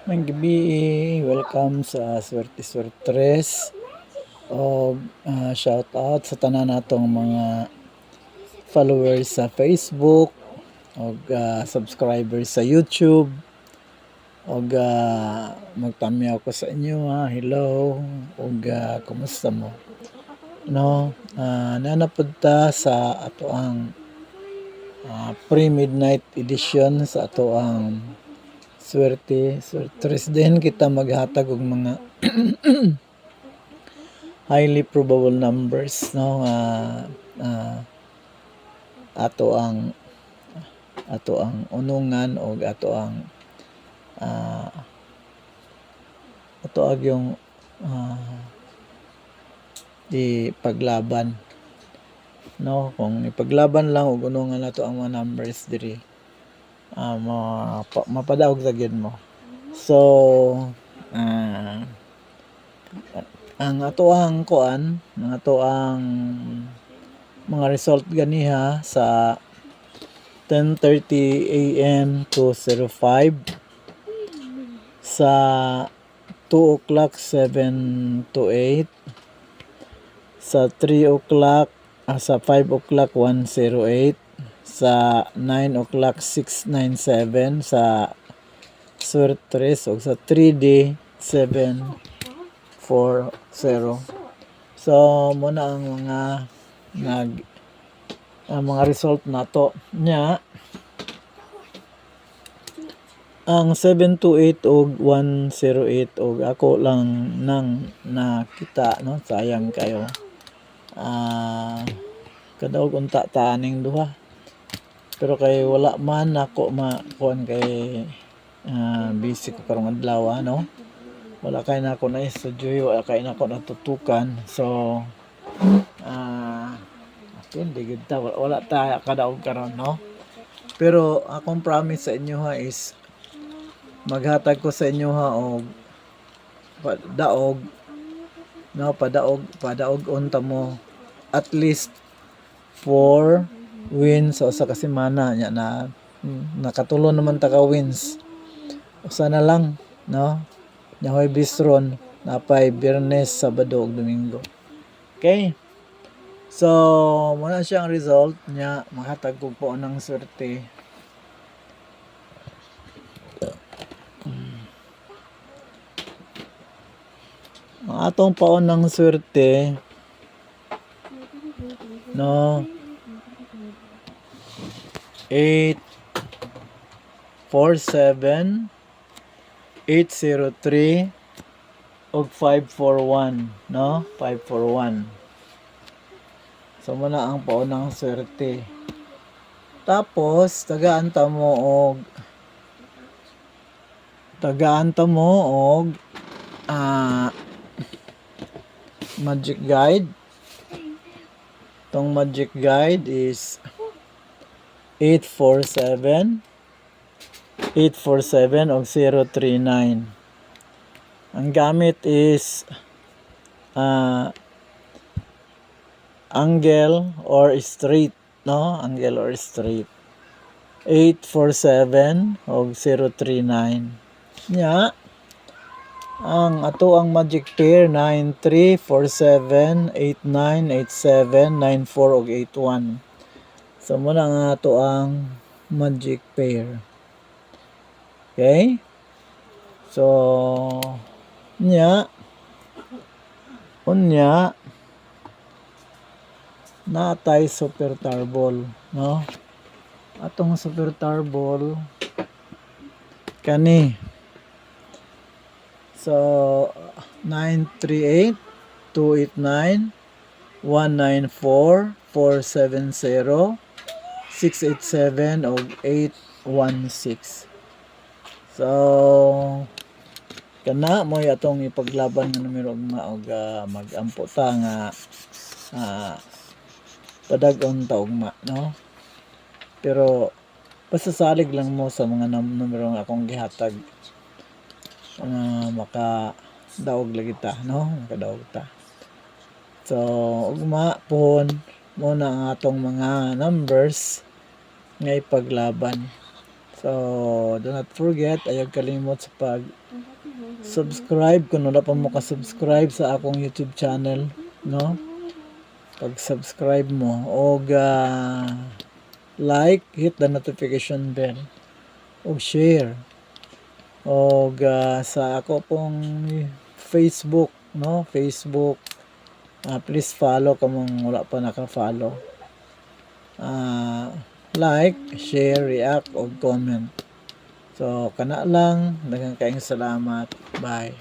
May gabi, welcome sa Swerte Swertres o shout out sa tanan natong mga followers sa Facebook o subscribers sa YouTube o magpamyaw ko sa inyo hello o kumusta mo no nanapod ta sa ato ang pre-midnight edition sa ato ang Swertres din kita maghatag og mga highly probable numbers no ato ang unungan o ah, ato ang yung ipaglaban no kung ipaglaban lang og unungan nato ang mga numbers diri mapadaog sa gyud mo so ang ato ang kuan ang ato ang mga result ganiha sa 10:30 AM to 05 sa 2 o'clock 7 to 8 sa 3 o'clock sa 5 o'clock 108 sa 9 o'clock 697 sa Swertres o sa 3D 740 so muna ang mga result nato nya ang 728 og 108 og ako lang nang nakita no sayang kayo kadaog unta taning duha pero kay wala man ako makuan kay busy ko karong adlaw no wala kay na ako na studio wala kay na ako natutukan so hindi gud ta wala ta kadaog karon no pero akong promise sa inyo is maghatag ko sa inyo og padaog no padaog unta mo at least 4 wins sa kasemana nya na nakatulo naman ta ka wins usa na lang no nyahoy bisron napay Biyernes, Sabado ug Domingo okay so muna siya ang result nya maghatag ko po ng swerte ang atong paunang swerte no 8 4 7 803 og 541 no 541 so muna ang paunang swerte tapos tagaan ta mo og magic guide tong magic guide is 847 og 039 ang gamit is angle or straight no angle or straight 847 og 039 nya ang ato ang magic pair 9347 8987 94 og 81 so muna ang ato ang magic pair okay so nya unya natay super tarbol no atong super tarbol kani so 938 289 194 470 687 og 816 so kana mo atong ipaglaban nga numero og magampo ta nga padag-on ta ugma no pero pasasalig lang mo sa mga numero nga akong gihatag maka daog lagi ta no makadaog ta so ugma pon mo na ang atong mga numbers nga ipaglaban So, do not forget, ayaw kalimot sa pag-subscribe kung wala pa mo ka-subscribe sa akong YouTube channel, no? Pag-subscribe mo o like, hit the notification bell o share o sa ako pong Facebook, no? Facebook, please follow kung wala pa naka-follow. Like, share, react, o comment. So, kana lang. Daghang kaayong salamat. Bye.